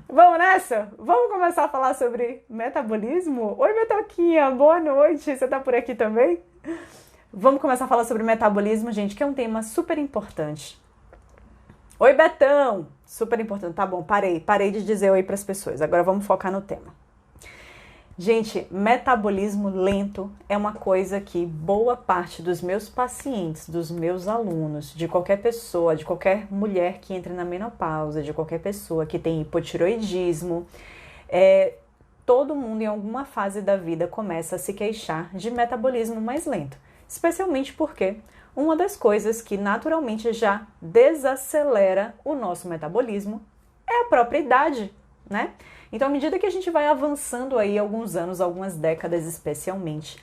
Vamos nessa? Vamos começar a falar sobre metabolismo? Oi, Betoquinha, boa noite. Você tá por aqui também? Vamos começar a falar sobre metabolismo, gente, que é um tema super importante. Oi, Betão! Super importante. Tá bom, parei de dizer oi para as pessoas. Agora vamos focar no tema. Gente, metabolismo lento é uma coisa que boa parte dos meus pacientes, dos meus alunos, de qualquer pessoa, de qualquer mulher que entre na menopausa, de qualquer pessoa que tem hipotiroidismo, todo mundo em alguma fase da vida começa a se queixar de metabolismo mais lento. Especialmente porque uma das coisas que naturalmente já desacelera o nosso metabolismo é a própria idade, né? Então, à medida que a gente vai avançando aí alguns anos, algumas décadas especialmente,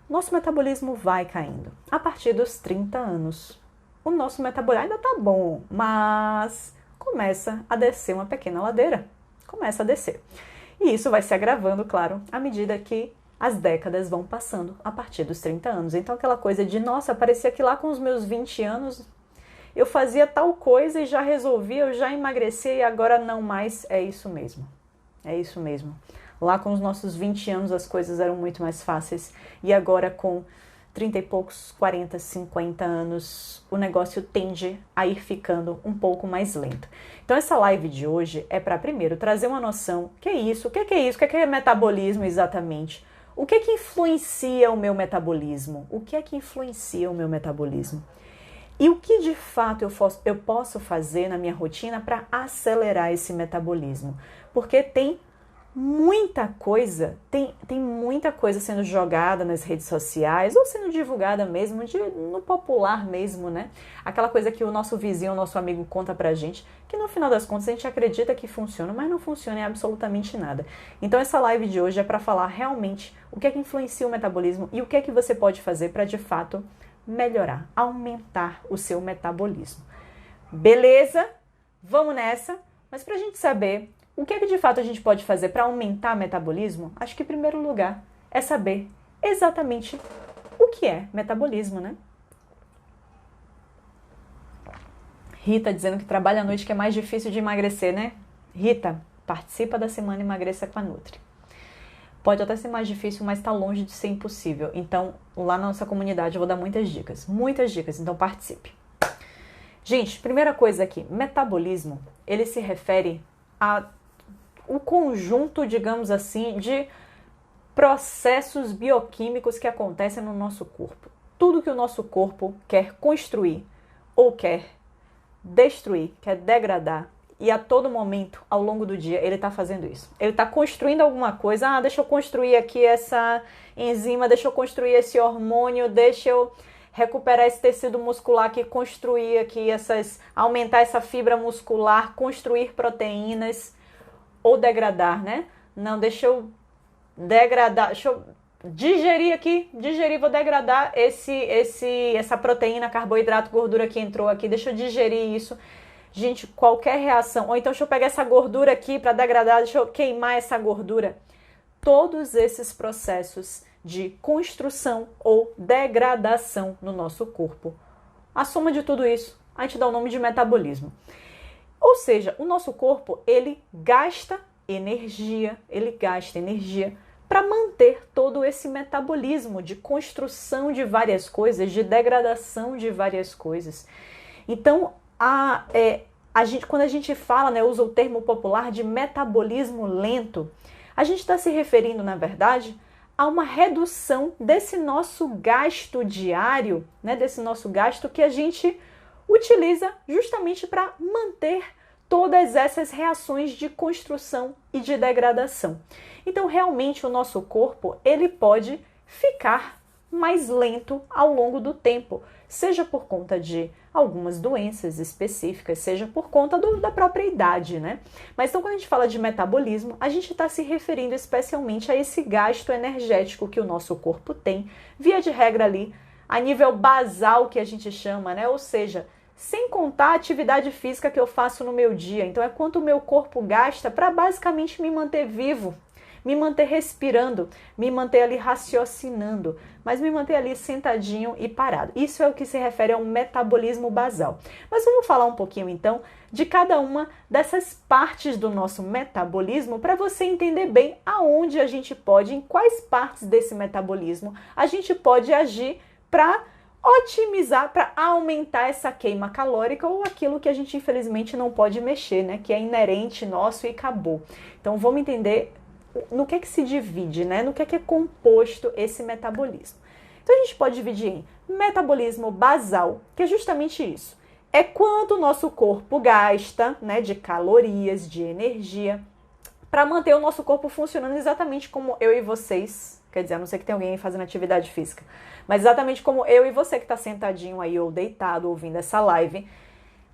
nosso metabolismo vai caindo. A partir dos 30 anos, o nosso metabolismo ainda tá bom, mas começa a descer uma pequena ladeira. Começa a descer. E isso vai se agravando, claro, à medida que as décadas vão passando a partir dos 30 anos. Então, aquela coisa de, nossa, parecia que lá com os meus 20 anos eu fazia tal coisa e já resolvia, eu já emagreci e agora não mais. É isso mesmo. É isso mesmo. Lá com os nossos 20 anos as coisas eram muito mais fáceis e agora com 30 e poucos, 40, 50 anos, o negócio tende a ir ficando um pouco mais lento. Então essa live de hoje é para primeiro trazer uma noção, o que é isso, o que é isso, o que é metabolismo exatamente, o que é que influencia o meu metabolismo, o que é que influencia o meu metabolismo. E o que de fato eu posso fazer na minha rotina para acelerar esse metabolismo? Porque tem muita coisa sendo jogada nas redes sociais ou sendo divulgada mesmo, no popular mesmo, né? Aquela coisa que o nosso vizinho, o nosso amigo conta pra gente, que no final das contas a gente acredita que funciona, mas não funciona em absolutamente nada. Então essa live de hoje é para falar realmente o que é que influencia o metabolismo e o que é que você pode fazer para de fato melhorar, aumentar o seu metabolismo. Beleza? Vamos nessa? Mas para a gente saber o que é que de fato a gente pode fazer para aumentar o metabolismo, acho que em primeiro lugar é saber exatamente o que é metabolismo, né? Rita dizendo que trabalha à noite, que é mais difícil de emagrecer, né? Rita, participa da semana Emagreça com a Nutri. Pode até ser mais difícil, mas está longe de ser impossível. Então, lá na nossa comunidade eu vou dar muitas dicas, então participe. Gente, primeira coisa aqui, metabolismo, ele se refere a o conjunto, digamos assim, de processos bioquímicos que acontecem no nosso corpo. Tudo que o nosso corpo quer construir ou quer destruir, quer degradar, e a todo momento, ao longo do dia, ele está fazendo isso. Ele está construindo alguma coisa. Deixa eu construir aqui essa enzima, deixa eu construir esse hormônio, deixa eu recuperar esse tecido muscular aqui, construir aqui aumentar essa fibra muscular, construir proteínas ou degradar, né? Não, deixa eu degradar, deixa eu digerir aqui, vou degradar essa proteína, carboidrato, gordura que entrou aqui, deixa eu digerir isso. Gente, qualquer reação, ou então deixa eu pegar essa gordura aqui para degradar, deixa eu queimar essa gordura. Todos esses processos de construção ou degradação no nosso corpo. A soma de tudo isso, a gente dá o nome de metabolismo. Ou seja, o nosso corpo, ele gasta energia para manter todo esse metabolismo de construção de várias coisas, de degradação de várias coisas. Então, quando a gente fala, né, usa o termo popular de metabolismo lento, a gente está se referindo, na verdade, a uma redução desse nosso gasto diário, né, desse nosso gasto que a gente utiliza justamente para manter todas essas reações de construção e de degradação. Então, realmente, o nosso corpo, ele pode ficar mais lento ao longo do tempo, seja por conta de algumas doenças específicas, seja por conta da própria idade, né? Mas então, quando a gente fala de metabolismo, a gente está se referindo especialmente a esse gasto energético que o nosso corpo tem, via de regra ali, a nível basal que a gente chama, né? Ou seja, sem contar a atividade física que eu faço no meu dia. Então, é quanto o meu corpo gasta para basicamente me manter vivo, me manter respirando, me manter ali raciocinando, mas me manter ali sentadinho e parado. Isso é o que se refere ao metabolismo basal. Mas vamos falar um pouquinho então de cada uma dessas partes do nosso metabolismo para você entender bem aonde a gente pode, em quais partes desse metabolismo a gente pode agir para otimizar, para aumentar essa queima calórica ou aquilo que a gente infelizmente não pode mexer, né? Que é inerente nosso e acabou. Então vamos entender no que é que se divide, né? No que é composto esse metabolismo. Então a gente pode dividir em metabolismo basal, que é justamente isso. É quanto o nosso corpo gasta, né, de calorias, de energia, para manter o nosso corpo funcionando exatamente como eu e vocês. Quer dizer, a não ser que tenha alguém fazendo atividade física. Mas exatamente como eu e você que está sentadinho aí ou deitado ouvindo essa live,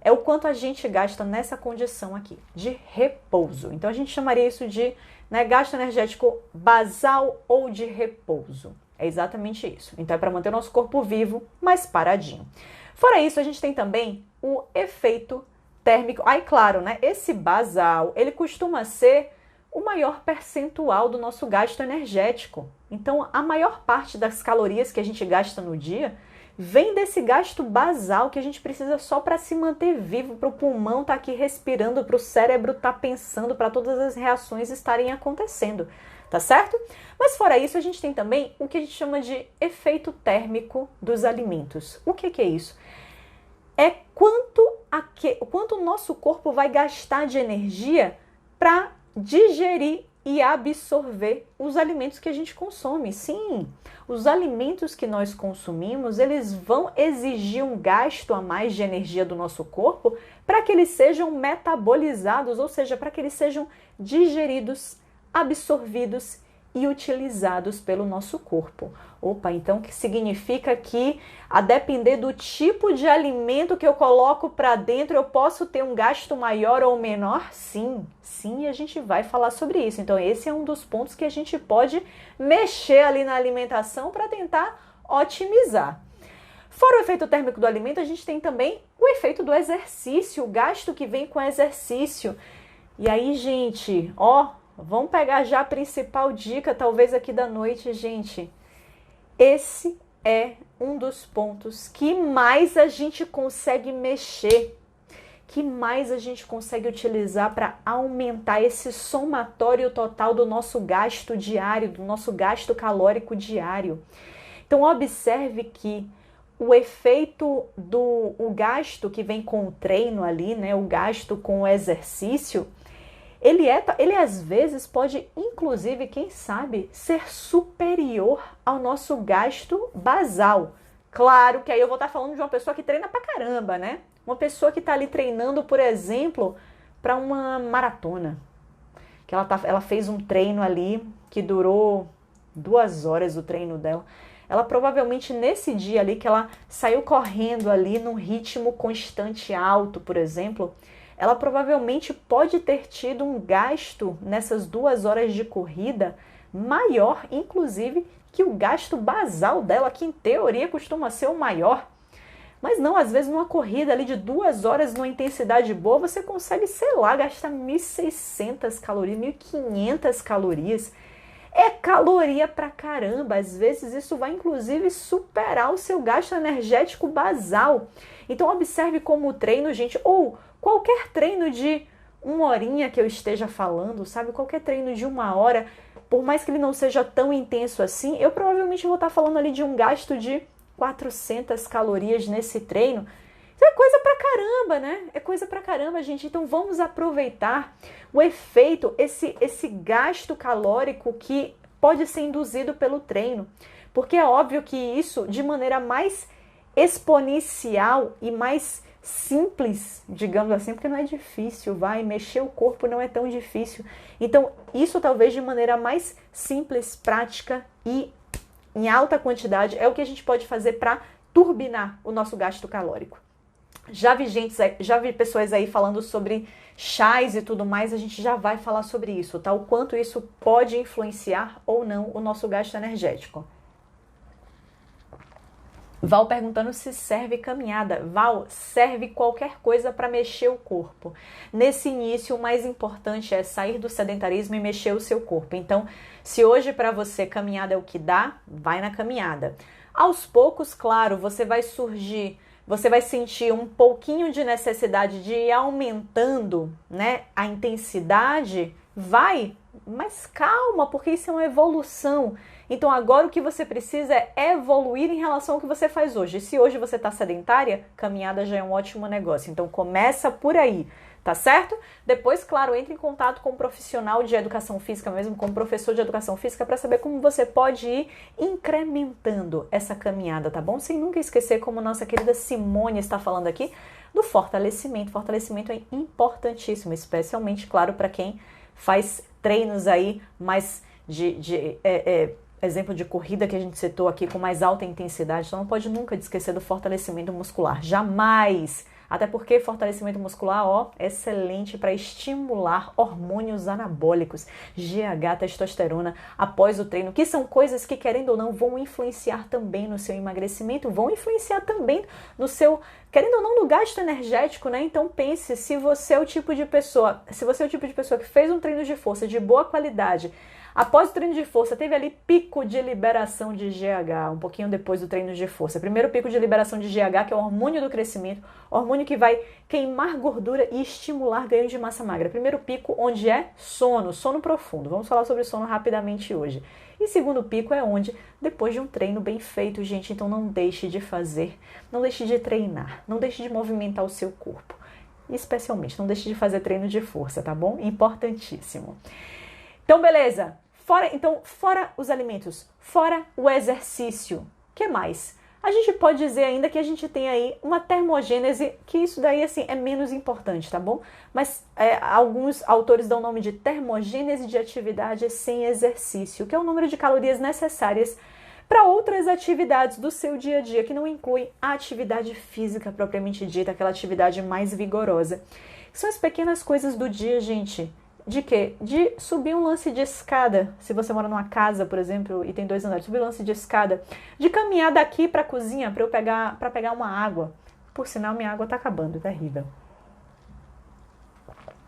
é o quanto a gente gasta nessa condição aqui, de repouso. Então a gente chamaria isso de, né, gasto energético basal ou de repouso. É exatamente isso. Então é para manter o nosso corpo vivo, mas paradinho. Fora isso, a gente tem também o efeito térmico. Aí, claro, né, esse basal, ele costuma ser o maior percentual do nosso gasto energético. Então, a maior parte das calorias que a gente gasta no dia vem desse gasto basal que a gente precisa só para se manter vivo, para o pulmão estar aqui respirando, para o cérebro estar pensando, para todas as reações estarem acontecendo, tá certo? Mas fora isso, a gente tem também o que a gente chama de efeito térmico dos alimentos. O que é isso? É quanto o nosso corpo vai gastar de energia para digerir e absorver os alimentos que a gente consome. Sim, os alimentos que nós consumimos, eles vão exigir um gasto a mais de energia do nosso corpo para que eles sejam metabolizados, ou seja, para que eles sejam digeridos, absorvidos e utilizados pelo nosso corpo. Opa, então que significa que, a depender do tipo de alimento que eu coloco para dentro, eu posso ter um gasto maior ou menor? Sim, sim, a gente vai falar sobre isso. Então esse é um dos pontos que a gente pode mexer ali na alimentação para tentar otimizar. Fora o efeito térmico do alimento, a gente tem também o efeito do exercício, o gasto que vem com o exercício. E aí, gente, ó, vamos pegar já a principal dica, talvez aqui da noite, gente. Esse é um dos pontos que mais a gente consegue mexer, que mais a gente consegue utilizar para aumentar esse somatório total do nosso gasto diário, do nosso gasto calórico diário. Então, observe que o efeito o gasto que vem com o treino ali, né, o gasto com o exercício, ele às vezes pode, inclusive, quem sabe, ser superior ao nosso gasto basal. Claro que aí eu vou estar falando de uma pessoa que treina pra caramba, né? Uma pessoa que está ali treinando, por exemplo, para uma maratona. Que ela fez um treino ali que durou 2 horas o treino dela. Ela provavelmente nesse dia ali que ela saiu correndo ali num ritmo constante alto, por exemplo, ela provavelmente pode ter tido um gasto nessas 2 horas de corrida maior, inclusive, que o gasto basal dela, que em teoria costuma ser o maior. Mas não, às vezes numa corrida ali de 2 horas, numa intensidade boa, você consegue, sei lá, gastar 1.600 calorias, 1.500 calorias. É caloria pra caramba, às vezes isso vai inclusive superar o seu gasto energético basal. Então observe como o treino, gente, ou qualquer treino de 1 horinha que eu esteja falando, sabe? Qualquer treino de 1 hora, por mais que ele não seja tão intenso assim, eu provavelmente vou estar falando ali de um gasto de 400 calorias nesse treino. Então é coisa pra caramba, né? É coisa pra caramba, gente. Então vamos aproveitar o efeito, esse gasto calórico que pode ser induzido pelo treino. Porque é óbvio que isso, de maneira mais exponencial e mais simples, digamos assim, porque não é difícil, mexer o corpo não é tão difícil. Então, isso talvez de maneira mais simples, prática e em alta quantidade é o que a gente pode fazer para turbinar o nosso gasto calórico. Já vi pessoas aí falando sobre chás e tudo mais, a gente já vai falar sobre isso, tá? O quanto isso pode influenciar ou não o nosso gasto energético. Val perguntando se serve caminhada. Val, serve qualquer coisa para mexer o corpo. Nesse início, o mais importante é sair do sedentarismo e mexer o seu corpo. Então, se hoje para você caminhada é o que dá, vai na caminhada. Aos poucos, claro, você vai sentir um pouquinho de necessidade de ir aumentando, né, a intensidade, mas calma, porque isso é uma evolução. Então agora o que você precisa é evoluir em relação ao que você faz hoje. E se hoje você está sedentária, caminhada já é um ótimo negócio. Então começa por aí, tá certo? Depois, claro, entre em contato com um profissional de educação física, mesmo com um professor de educação física, para saber como você pode ir incrementando essa caminhada, tá bom? Sem nunca esquecer, como nossa querida Simone está falando aqui, do fortalecimento. Fortalecimento é importantíssimo, especialmente, claro, para quem faz treinos aí mais exemplo de corrida que a gente citou aqui com mais alta intensidade, então não pode nunca esquecer do fortalecimento muscular, jamais! Até porque fortalecimento muscular, excelente para estimular hormônios anabólicos, GH, testosterona, após o treino, que são coisas que, querendo ou não, vão influenciar também no seu emagrecimento, vão influenciar também no seu, querendo ou não, no gasto energético, né? Então pense, se você é o tipo de pessoa que fez um treino de força de boa qualidade, após o treino de força, teve ali pico de liberação de GH, um pouquinho depois do treino de força. Primeiro pico de liberação de GH, que é o hormônio do crescimento, hormônio que vai queimar gordura e estimular ganho de massa magra. Primeiro pico, onde é sono profundo. Vamos falar sobre sono rapidamente hoje. E segundo pico é onde, depois de um treino bem feito, gente, então não deixe de fazer, não deixe de treinar, não deixe de movimentar o seu corpo. Especialmente, não deixe de fazer treino de força, tá bom? Importantíssimo. Então, beleza. Fora os alimentos, fora o exercício, o que mais? A gente pode dizer ainda que a gente tem aí uma termogênese, que isso daí assim é menos importante, tá bom? Mas alguns autores dão o nome de termogênese de atividade sem exercício, que é o número de calorias necessárias para outras atividades do seu dia a dia, que não inclui a atividade física propriamente dita, aquela atividade mais vigorosa. São as pequenas coisas do dia, gente. De quê? De subir um lance de escada, se você mora numa casa, por exemplo, e tem 2 andares, subir um lance de escada, de caminhar daqui para a cozinha para pegar uma água. Por sinal, minha água está acabando, terrível.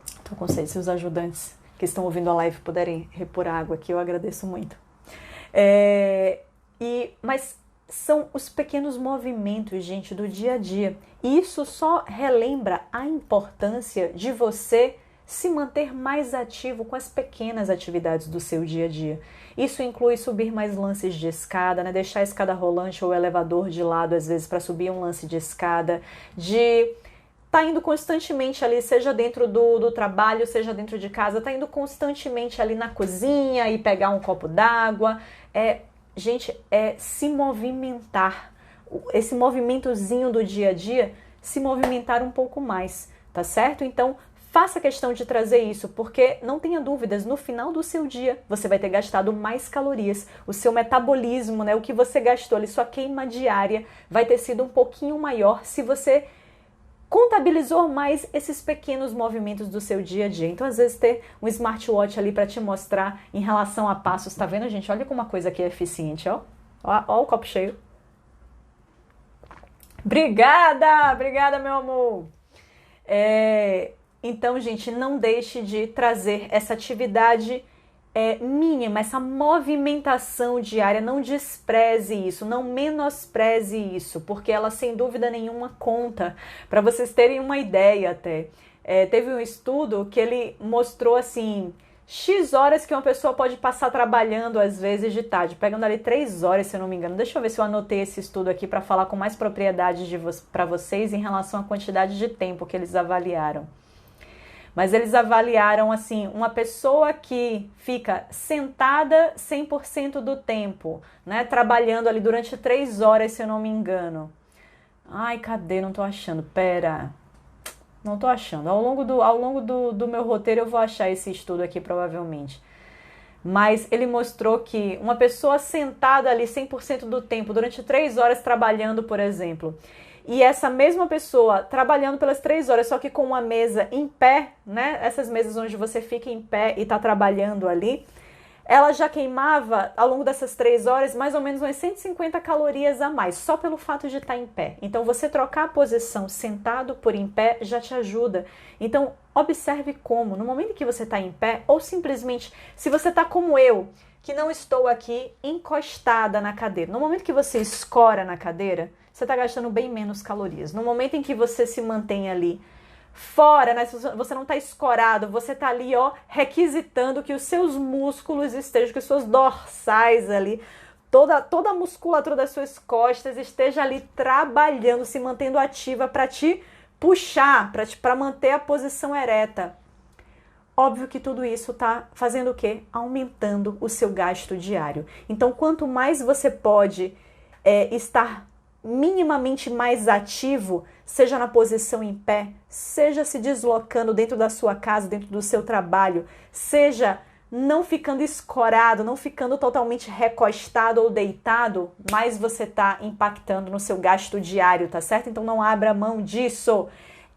Estou com sede, se os ajudantes que estão ouvindo a live puderem repor a água aqui, eu agradeço muito. Mas são os pequenos movimentos, gente, do dia a dia. E isso só relembra a importância de você se manter mais ativo com as pequenas atividades do seu dia a dia. Isso inclui subir mais lances de escada, né? Deixar a escada rolante ou o elevador de lado, às vezes, para subir um lance de escada, de tá indo constantemente ali, seja dentro do trabalho, seja dentro de casa, tá indo constantemente ali na cozinha e pegar um copo d'água. Gente, se movimentar. Esse movimentozinho do dia a dia, se movimentar um pouco mais, tá certo? Então, faça questão de trazer isso, porque não tenha dúvidas, no final do seu dia você vai ter gastado mais calorias, o seu metabolismo, né, o que você gastou ali, sua queima diária vai ter sido um pouquinho maior se você contabilizou mais esses pequenos movimentos do seu dia a dia. Então, às vezes, ter um smartwatch ali para te mostrar em relação a passos, tá vendo, gente? Olha como uma coisa aqui é eficiente, ó. Ó o copo cheio. Obrigada, meu amor. Então, gente, não deixe de trazer essa atividade mínima, essa movimentação diária, não despreze isso, não menospreze isso, porque ela sem dúvida nenhuma conta. Para vocês terem uma ideia até, teve um estudo que ele mostrou assim, X horas que uma pessoa pode passar trabalhando às vezes de tarde, pegando ali 3 horas, se eu não me engano. Deixa eu ver se eu anotei esse estudo aqui para falar com mais propriedade para vocês em relação à quantidade de tempo que eles avaliaram. Mas eles avaliaram, assim, uma pessoa que fica sentada 100% do tempo, né? Trabalhando ali durante 3 horas, se eu não me engano. Ai, cadê? Não tô achando. Pera. Não tô achando. Ao longo do meu roteiro eu vou achar esse estudo aqui, provavelmente. Mas ele mostrou que uma pessoa sentada ali 100% do tempo, durante 3 horas trabalhando, por exemplo, e essa mesma pessoa trabalhando pelas 3 horas, só que com uma mesa em pé, né? Essas mesas onde você fica em pé e está trabalhando ali, ela já queimava, ao longo dessas 3 horas, mais ou menos umas 150 calorias a mais, só pelo fato de estar em pé. Então, você trocar a posição sentado por em pé já te ajuda. Então, observe como, no momento em que você está em pé, ou simplesmente, se você está como eu, que não estou aqui encostada na cadeira, no momento que você escora na cadeira, você está gastando bem menos calorias. No momento em que você se mantém ali fora, né? Você não está escorado, você está ali, ó, requisitando que os seus músculos estejam, que os seus dorsais ali, toda a musculatura das suas costas esteja ali trabalhando, se mantendo ativa para te puxar, para manter a posição ereta. Óbvio que tudo isso está fazendo o quê? Aumentando o seu gasto diário. Então, quanto mais você pode estar minimamente mais ativo, seja na posição em pé, seja se deslocando dentro da sua casa, dentro do seu trabalho, seja não ficando escorado, não ficando totalmente recostado ou deitado, mais você está impactando no seu gasto diário, tá certo? Então não abra mão disso.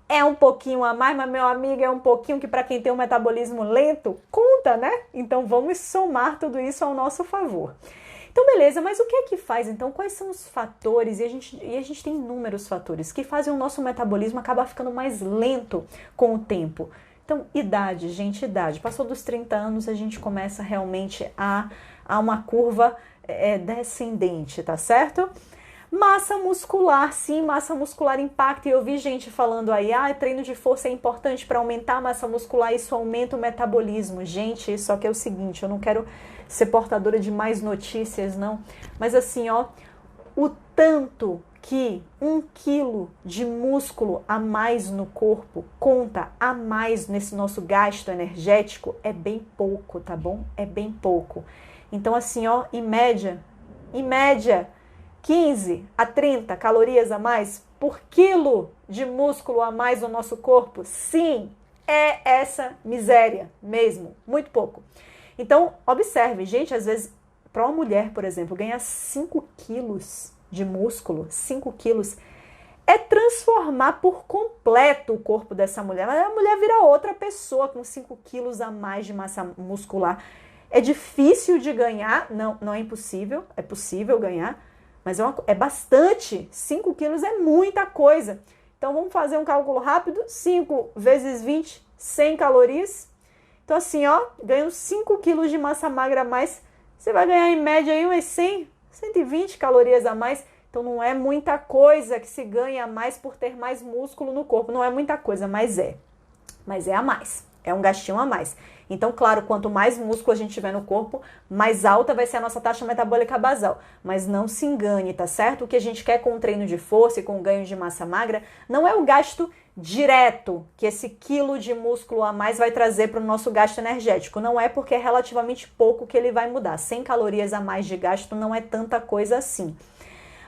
É um pouquinho a mais, mas meu amigo, é um pouquinho que para quem tem um metabolismo lento, conta, né? Então vamos somar tudo isso ao nosso favor. Então, beleza, mas o que é que faz, então? Quais são os fatores, e a gente tem inúmeros fatores, que fazem o nosso metabolismo acabar ficando mais lento com o tempo? Então, idade, gente, idade. Passou dos 30 anos, a gente começa realmente a uma curva descendente, tá certo? Massa muscular, sim, massa muscular impacta. E eu vi gente falando aí, treino de força é importante para aumentar a massa muscular, isso aumenta o metabolismo. Gente, só que é o seguinte, eu não quero ser portadora de mais notícias, não. Mas assim, ó, o tanto que 1 quilo de músculo a mais no corpo conta a mais nesse nosso gasto energético é bem pouco, tá bom? É bem pouco. Então assim, ó, em média, 15 a 30 calorias a mais por quilo de músculo a mais no nosso corpo, sim, é essa miséria mesmo, muito pouco. Então, observe, gente, às vezes, para uma mulher, por exemplo, ganhar 5 quilos de músculo, 5 quilos, é transformar por completo o corpo dessa mulher. A mulher vira outra pessoa com 5 quilos a mais de massa muscular. É difícil de ganhar, não é impossível, é possível ganhar, mas é bastante. 5 quilos é muita coisa. Então, vamos fazer um cálculo rápido. 5 vezes 20, 100 calorias. Então, assim, ó, ganhando 5 quilos de massa magra a mais, você vai ganhar em média aí umas 100, 120 calorias a mais. Então, não é muita coisa que se ganha a mais por ter mais músculo no corpo. Não é muita coisa, mas é. Mas é a mais. É um gastinho a mais. Então, claro, quanto mais músculo a gente tiver no corpo, mais alta vai ser a nossa taxa metabólica basal. Mas não se engane, tá certo? O que a gente quer com o treino de força e com o ganho de massa magra não é o gasto direto que esse quilo de músculo a mais vai trazer para o nosso gasto energético. Não é, porque é relativamente pouco que ele vai mudar. 100 calorias a mais de gasto não é tanta coisa assim.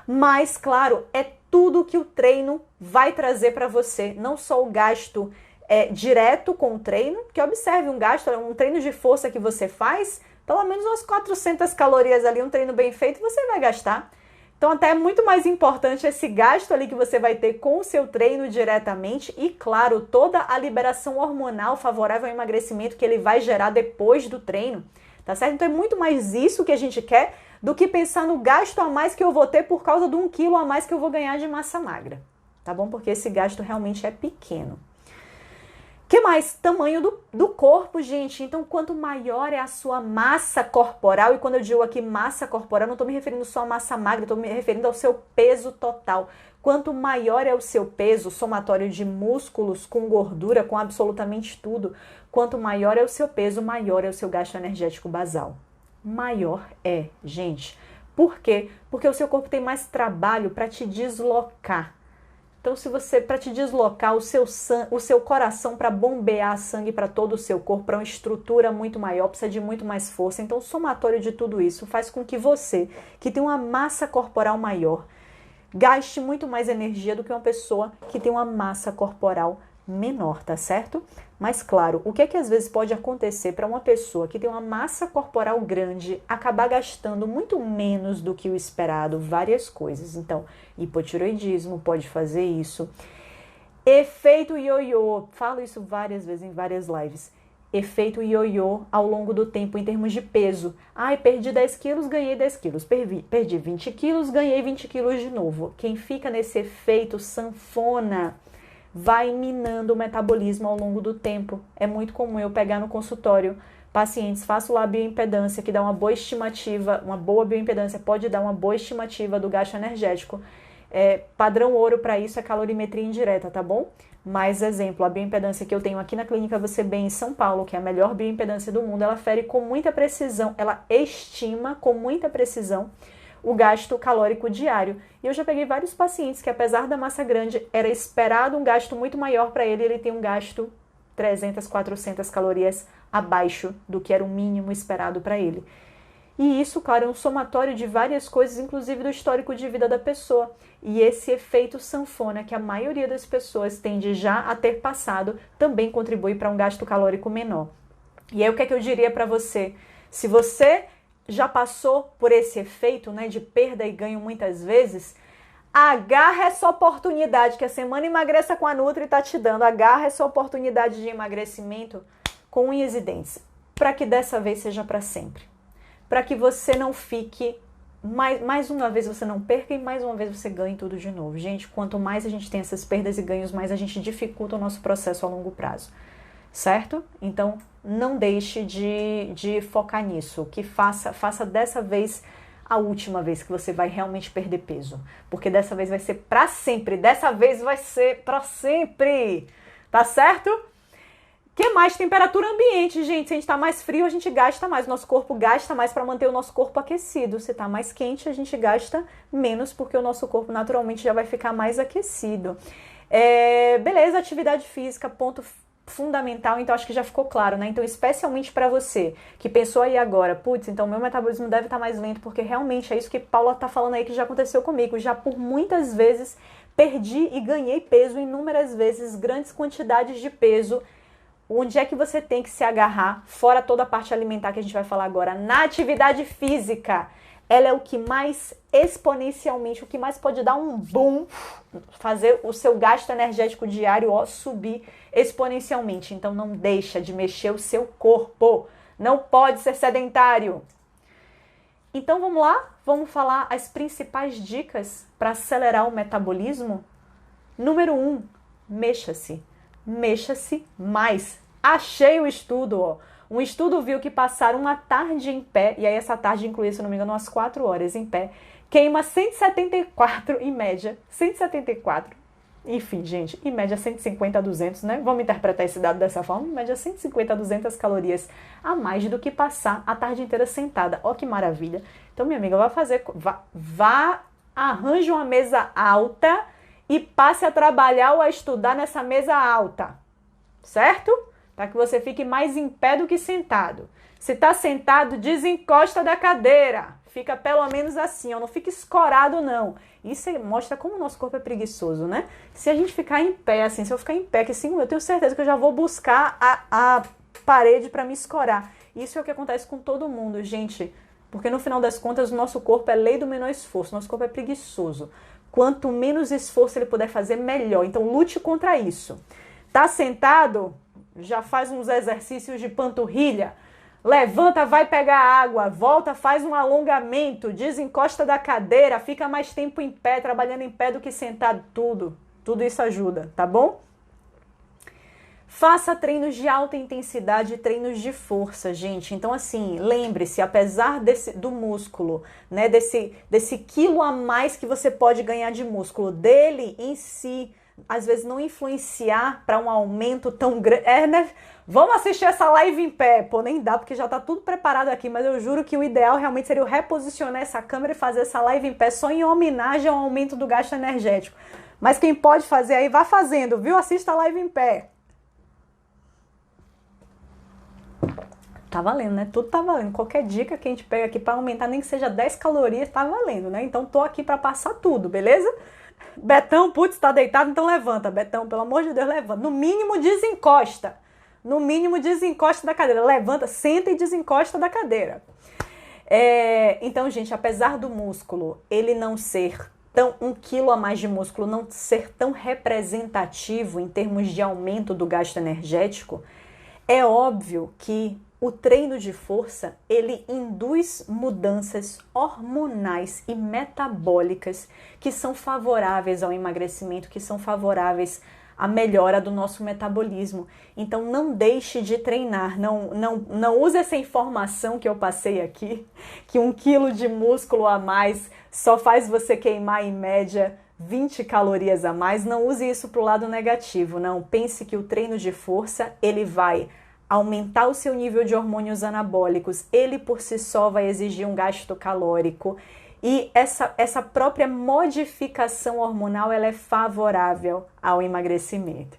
Mas, claro, é tudo que o treino vai trazer para você. Não só o gasto direto com o treino, porque observe um treino de força que você faz, pelo menos umas 400 calorias ali, um treino bem feito, você vai gastar. Então, até é muito mais importante esse gasto ali que você vai ter com o seu treino diretamente e, claro, toda a liberação hormonal favorável ao emagrecimento que ele vai gerar depois do treino, tá certo? Então, é muito mais isso que a gente quer do que pensar no gasto a mais que eu vou ter por causa de 1 quilo a mais que eu vou ganhar de massa magra, tá bom? Porque esse gasto realmente é pequeno. O que mais? Tamanho do corpo, gente. Então, quanto maior é a sua massa corporal, e quando eu digo aqui massa corporal, não estou me referindo só à massa magra, estou me referindo ao seu peso total. Quanto maior é o seu peso, somatório de músculos, com gordura, com absolutamente tudo, quanto maior é o seu peso, maior é o seu gasto energético basal. Maior é, gente. Por quê? Porque o seu corpo tem mais trabalho para te deslocar. Então, se você, para te deslocar o seu coração, para bombear sangue para todo o seu corpo, para uma estrutura muito maior, precisa de muito mais força. Então, o somatório de tudo isso faz com que você, que tem uma massa corporal maior, gaste muito mais energia do que uma pessoa que tem uma massa corporal menor, tá certo? Mas, claro, o que é que às vezes pode acontecer para uma pessoa que tem uma massa corporal grande acabar gastando muito menos do que o esperado? Várias coisas. Então, hipotireoidismo pode fazer isso. Efeito ioiô, falo isso várias vezes em várias lives. efeito ioiô ao longo do tempo em termos de peso. Ai, perdi 10 quilos, ganhei 10 quilos. Perdi 20 quilos, ganhei 20 quilos de novo. Quem fica nesse efeito sanfona vai minando o metabolismo ao longo do tempo. É muito comum eu pegar no consultório pacientes, faço lá a bioimpedância, que dá uma boa estimativa, uma boa bioimpedância pode dar uma boa estimativa do gasto energético. Padrão ouro para isso é calorimetria indireta, tá bom? Mais exemplo, a bioimpedância que eu tenho aqui na Clínica Você Bem em São Paulo, que é a melhor bioimpedância do mundo, ela fere com muita precisão, ela estima com muita precisão o gasto calórico diário. E eu já peguei vários pacientes que, apesar da massa grande, era esperado um gasto muito maior para ele, ele tem um gasto 300, 400 calorias abaixo do que era o mínimo esperado para ele. E isso, claro, é um somatório de várias coisas, inclusive do histórico de vida da pessoa. E esse efeito sanfona, que a maioria das pessoas tende já a ter passado, também contribui para um gasto calórico menor. E aí, o que é que eu diria para você? Se você já passou por esse efeito, né, de perda e ganho muitas vezes, agarra essa oportunidade que a Semana Emagreça com a Nutri está te dando. Agarra essa oportunidade de emagrecimento com unhas e dentes, para que dessa vez seja para sempre. Para que você não fique, mais uma vez você não perca e mais uma vez você ganhe tudo de novo. Gente, quanto mais a gente tem essas perdas e ganhos, mais a gente dificulta o nosso processo a longo prazo, certo? Então, não deixe de focar nisso, que faça dessa vez a última vez que você vai realmente perder peso, porque dessa vez vai ser para sempre, dessa vez vai ser para sempre, tá certo? Que mais? Temperatura ambiente, gente. Se a gente tá mais frio, a gente gasta mais. Nosso corpo gasta mais para manter o nosso corpo aquecido. Se tá mais quente, a gente gasta menos, porque o nosso corpo naturalmente já vai ficar mais aquecido. Beleza, atividade física, ponto fundamental. Então, acho que já ficou claro, né? Então, especialmente para você que pensou aí agora, putz, então meu metabolismo deve estar mais lento, porque realmente é isso que Paula tá falando aí que já aconteceu comigo. Já por muitas vezes perdi e ganhei peso, inúmeras vezes, grandes quantidades de peso. Onde é que você tem que se agarrar, fora toda a parte alimentar que a gente vai falar agora? Na atividade física, ela é o que mais exponencialmente, o que mais pode dar um boom, fazer o seu gasto energético diário subir exponencialmente. Então não deixa de mexer o seu corpo, não pode ser sedentário. Então vamos lá, vamos falar as principais dicas para acelerar o metabolismo? Número 1, mexa-se. Mexa-se mais. Achei o estudo, ó. Um estudo viu que passar uma tarde em pé, e aí essa tarde inclui, se não me engano, umas 4 horas em pé, queima 174 em média, 174. Enfim, gente, em média 150 a 200, né? Vamos interpretar esse dado dessa forma, em média 150 a 200 calorias a mais do que passar a tarde inteira sentada. Ó que maravilha. Então, minha amiga, arranje uma mesa alta e passe a trabalhar ou a estudar nessa mesa alta, certo? Para que você fique mais em pé do que sentado. Se está sentado, desencosta da cadeira. Fica pelo menos assim, ó, não fica escorado não. Isso mostra como o nosso corpo é preguiçoso, né? Se a gente ficar em pé, assim, se eu ficar em pé aqui 5 minutos, eu tenho certeza que eu já vou buscar a parede para me escorar. Isso é o que acontece com todo mundo, gente. Porque no final das contas, o nosso corpo é lei do menor esforço. Nosso corpo é preguiçoso. Quanto menos esforço ele puder fazer, melhor. Então, lute contra isso. Tá sentado? Já faz uns exercícios de panturrilha. Levanta, vai pegar água. Volta, faz um alongamento. Desencosta da cadeira. Fica mais tempo em pé, trabalhando em pé do que sentado. Tudo isso ajuda, tá bom? Faça treinos de alta intensidade e treinos de força, gente. Então, assim, lembre-se, apesar do músculo, né, desse quilo a mais que você pode ganhar de músculo, dele em si, às vezes não influenciar para um aumento tão grande. Né? Vamos assistir essa live em pé. Pô, nem dá, porque já tá tudo preparado aqui, mas eu juro que o ideal realmente seria eu reposicionar essa câmera e fazer essa live em pé só em homenagem ao aumento do gasto energético. Mas quem pode fazer aí, vá fazendo, viu? Assista a live em pé. Tá valendo, né? Tudo tá valendo. Qualquer dica que a gente pega aqui para aumentar, nem que seja 10 calorias, tá valendo, né? Então tô aqui para passar tudo, beleza? Betão, putz, tá deitado, então levanta. Betão, pelo amor de Deus, levanta. No mínimo, desencosta. No mínimo, desencosta da cadeira. Levanta, senta e desencosta da cadeira. Então, gente, apesar do músculo, ele não ser tão... 1 quilo a mais de músculo não ser tão representativo em termos de aumento do gasto energético, É óbvio que o treino de força, ele induz mudanças hormonais e metabólicas que são favoráveis ao emagrecimento, que são favoráveis à melhora do nosso metabolismo. Então não deixe de treinar, não use essa informação que eu passei aqui, que 1 quilo de músculo a mais só faz você queimar em média 20 calorias a mais. Não use isso para o lado negativo, não. Pense que o treino de força, ele vai aumentar o seu nível de hormônios anabólicos, ele por si só vai exigir um gasto calórico e essa própria modificação hormonal, ela é favorável ao emagrecimento.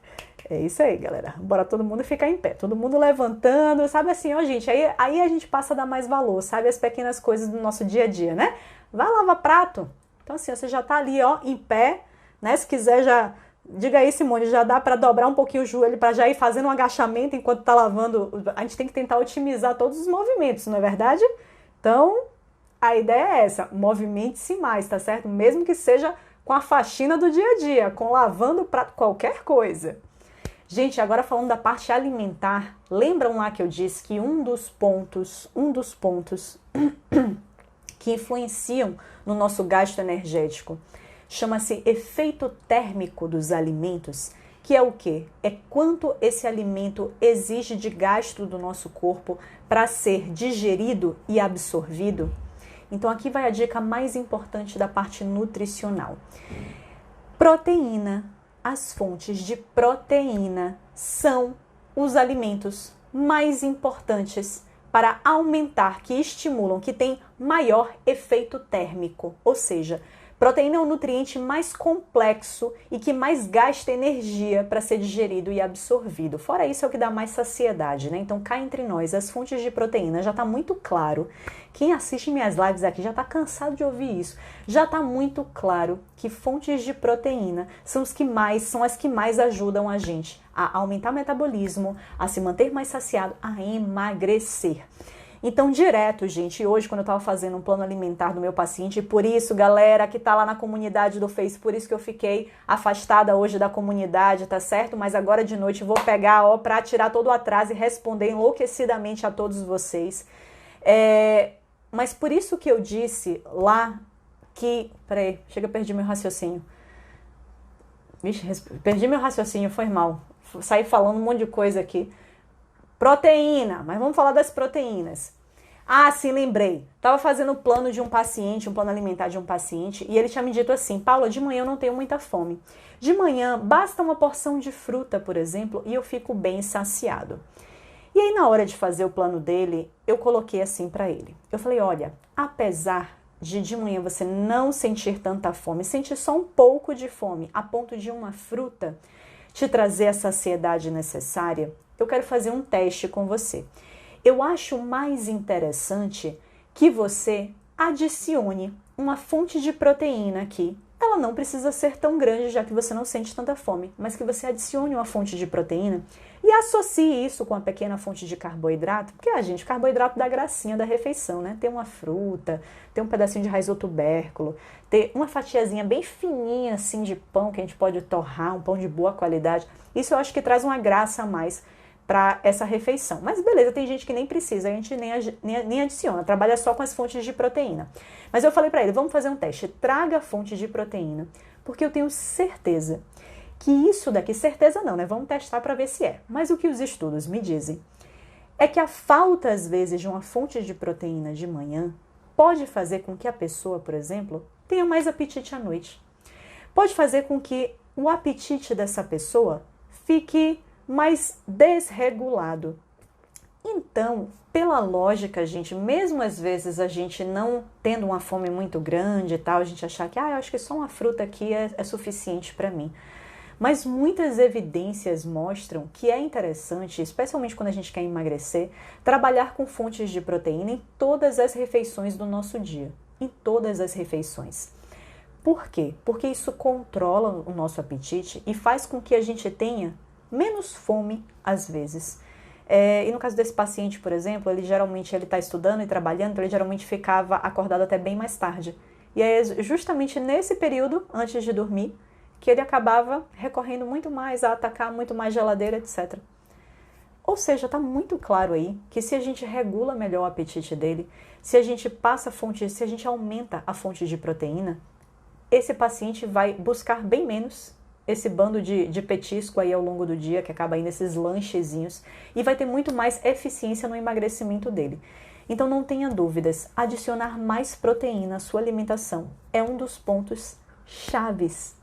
É isso aí, galera. Bora todo mundo ficar em pé, todo mundo levantando, sabe assim, ó gente, aí a gente passa a dar mais valor, sabe, as pequenas coisas do nosso dia a dia, né? Vai lavar prato, então assim, você já tá ali, ó, em pé, né, se quiser já... Diga aí, Simone, já dá para dobrar um pouquinho o joelho para já ir fazendo um agachamento enquanto tá lavando? A gente tem que tentar otimizar todos os movimentos, não é verdade? Então, a ideia é essa, movimente-se mais, tá certo? Mesmo que seja com a faxina do dia a dia, com lavando prato, qualquer coisa. Gente, agora falando da parte alimentar, lembram lá que eu disse que um dos pontos que influenciam no nosso gasto energético chama-se efeito térmico dos alimentos, que é o quê? É quanto esse alimento exige de gasto do nosso corpo para ser digerido e absorvido. Então aqui vai a dica mais importante da parte nutricional. Proteína. As fontes de proteína são os alimentos mais importantes para aumentar, que estimulam, que têm maior efeito térmico, ou seja, proteína é um nutriente mais complexo e que mais gasta energia para ser digerido e absorvido. Fora isso, é o que dá mais saciedade, né? Então, cá entre nós, as fontes de proteína já está muito claro. Quem assiste minhas lives aqui já está cansado de ouvir isso. Já está muito claro que fontes de proteína são as que mais ajudam a gente a aumentar o metabolismo, a se manter mais saciado, a emagrecer. Então, direto, gente, hoje quando eu estava fazendo um plano alimentar do meu paciente, e por isso, galera que tá lá na comunidade do Face, por isso que eu fiquei afastada hoje da comunidade, tá certo? Mas agora de noite eu vou pegar, ó, pra tirar todo o atraso e responder enlouquecidamente a todos vocês. Mas por isso que eu disse lá que... Peraí, chega, perdi meu raciocínio. Vixe, perdi meu raciocínio, foi mal. Saí falando um monte de coisa aqui. Proteína, mas vamos falar das proteínas. Ah, sim, lembrei. Estava fazendo o plano de um paciente, um plano alimentar de um paciente, e ele tinha me dito assim: Paula, de manhã eu não tenho muita fome. De manhã basta uma porção de fruta, por exemplo, e eu fico bem saciado. E aí, na hora de fazer o plano dele, eu coloquei assim para ele. Eu falei: olha, apesar de manhã você não sentir tanta fome, sentir só um pouco de fome, a ponto de uma fruta te trazer a saciedade necessária, eu quero fazer um teste com você. Eu acho mais interessante que você adicione uma fonte de proteína aqui. Ela não precisa ser tão grande, já que você não sente tanta fome, mas que você adicione uma fonte de proteína e associe isso com uma pequena fonte de carboidrato, porque, gente, o carboidrato dá gracinha da refeição, né? Tem uma fruta, tem um pedacinho de raiz ou tubérculo, ter uma fatiazinha bem fininha, assim, de pão que a gente pode torrar, um pão de boa qualidade. Isso eu acho que traz uma graça a mais para essa refeição. Mas beleza, tem gente que nem precisa, a gente nem adiciona, trabalha só com as fontes de proteína. Mas eu falei para ele, vamos fazer um teste, traga a fonte de proteína, porque eu tenho certeza que isso daqui, certeza não, né? Vamos testar para ver se é. Mas o que os estudos me dizem é que a falta, às vezes, de uma fonte de proteína de manhã pode fazer com que a pessoa, por exemplo, tenha mais apetite à noite. Pode fazer com que o apetite dessa pessoa fique mais desregulado. Então, pela lógica, gente, mesmo às vezes a gente não tendo uma fome muito grande e tal, a gente achar que, eu acho que só uma fruta aqui é suficiente para mim. Mas muitas evidências mostram que é interessante, especialmente quando a gente quer emagrecer, trabalhar com fontes de proteína em todas as refeições do nosso dia. Em todas as refeições. Por quê? Porque isso controla o nosso apetite e faz com que a gente tenha menos fome às vezes. E no caso desse paciente, por exemplo, ele geralmente está estudando e trabalhando, então ele geralmente ficava acordado até bem mais tarde. E é justamente nesse período, antes de dormir, que ele acabava recorrendo muito mais a atacar muito mais geladeira, etc. Ou seja, está muito claro aí que se a gente regula melhor o apetite dele, se a gente passa a fonte, se a gente aumenta a fonte de proteína, esse paciente vai buscar bem menos esse bando de petisco aí ao longo do dia, que acaba aí nesses lanchezinhos, e vai ter muito mais eficiência no emagrecimento dele. Então não tenha dúvidas, adicionar mais proteína à sua alimentação é um dos pontos chaves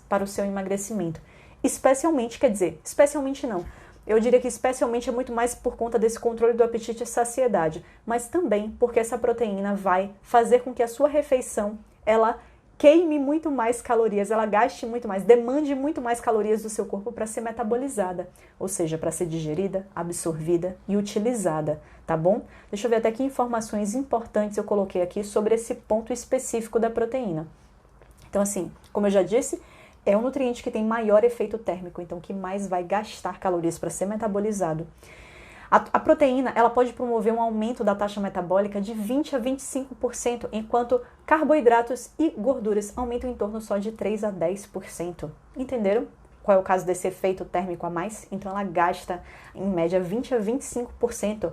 para o seu emagrecimento. Especialmente, quer dizer, especialmente não, eu diria que especialmente é muito mais por conta desse controle do apetite e saciedade, mas também porque essa proteína vai fazer com que a sua refeição, ela queime muito mais calorias, ela gaste muito mais, demande muito mais calorias do seu corpo para ser metabolizada, ou seja, para ser digerida, absorvida e utilizada, tá bom? Deixa eu ver até que informações importantes eu coloquei aqui sobre esse ponto específico da proteína. Então assim, como eu já disse, é um nutriente que tem maior efeito térmico, então que mais vai gastar calorias para ser metabolizado. A proteína, ela pode promover um aumento da taxa metabólica de 20 a 25%, enquanto carboidratos e gorduras aumentam em torno só de 3 a 10%. Entenderam qual é o caso desse efeito térmico a mais? Então ela gasta, em média, 20 a 25%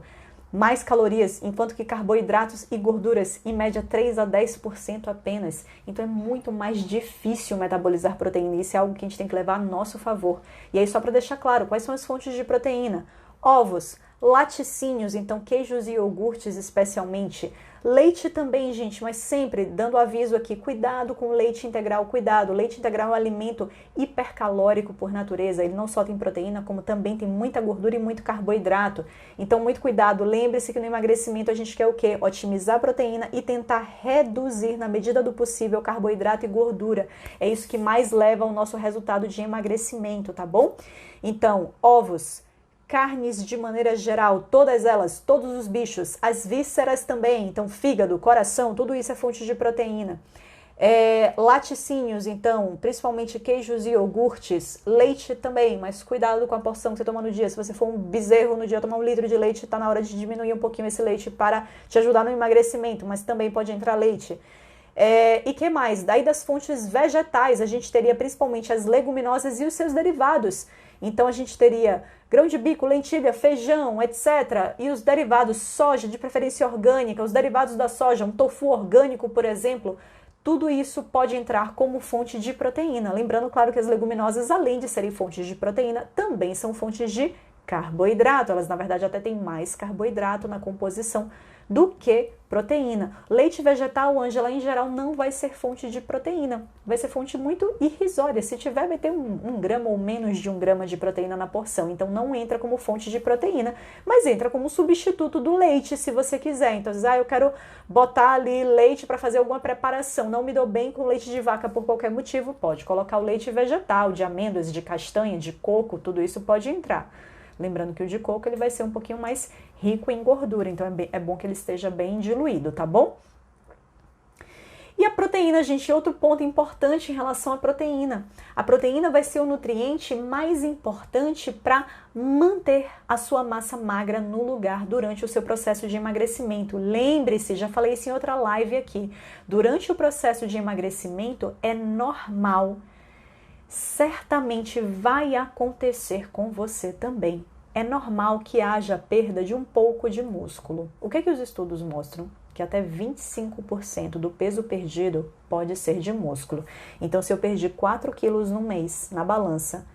mais calorias, enquanto que carboidratos e gorduras, em média, 3 a 10% apenas. Então é muito mais difícil metabolizar proteína, e isso é algo que a gente tem que levar a nosso favor. E aí, só para deixar claro, quais são as fontes de proteína? Ovos, laticínios, então queijos e iogurtes especialmente. Leite também, gente, mas sempre dando aviso aqui, cuidado com o leite integral, cuidado. O leite integral é um alimento hipercalórico por natureza, ele não só tem proteína, como também tem muita gordura e muito carboidrato. Então, muito cuidado, lembre-se que no emagrecimento a gente quer o quê? Otimizar a proteína e tentar reduzir, na medida do possível, carboidrato e gordura. É isso que mais leva ao nosso resultado de emagrecimento, tá bom? Então, ovos, carnes de maneira geral, todas elas, todos os bichos, as vísceras também, então fígado, coração, tudo isso é fonte de proteína. Laticínios, então, principalmente queijos e iogurtes, leite também, mas cuidado com a porção que você toma no dia. Se você for um bezerro no dia tomar 1 litro de leite, está na hora de diminuir um pouquinho esse leite para te ajudar no emagrecimento, mas também pode entrar leite. E que mais? Daí das fontes vegetais, a gente teria principalmente as leguminosas e os seus derivados. Então a gente teria grão de bico, lentilha, feijão, etc. E os derivados, soja, de preferência orgânica, os derivados da soja, um tofu orgânico, por exemplo, tudo isso pode entrar como fonte de proteína. Lembrando, claro, que as leguminosas, além de serem fontes de proteína, também são fontes de carboidrato. Elas, na verdade, até têm mais carboidrato na composição do que proteína. Leite vegetal, Ângela, em geral, não vai ser fonte de proteína. Vai ser fonte muito irrisória. Se tiver, vai ter um grama ou menos de 1 grama de proteína na porção. Então, não entra como fonte de proteína, mas entra como substituto do leite, se você quiser. Então, eu quero botar ali leite para fazer alguma preparação. Não me dou bem com leite de vaca por qualquer motivo. Pode colocar o leite vegetal, de amêndoas, de castanha, de coco, tudo isso pode entrar. Lembrando que o de coco ele vai ser um pouquinho mais rico em gordura, então é bom que ele esteja bem diluído, tá bom? E a proteína, gente, outro ponto importante em relação à proteína. A proteína vai ser o nutriente mais importante para manter a sua massa magra no lugar durante o seu processo de emagrecimento. Lembre-se, já falei isso em outra live aqui, durante o processo de emagrecimento é normal, certamente vai acontecer com você também. É normal que haja perda de um pouco de músculo. O que os estudos mostram? Que até 25% do peso perdido pode ser de músculo. Então, se eu perdi 4 quilos no mês na balança,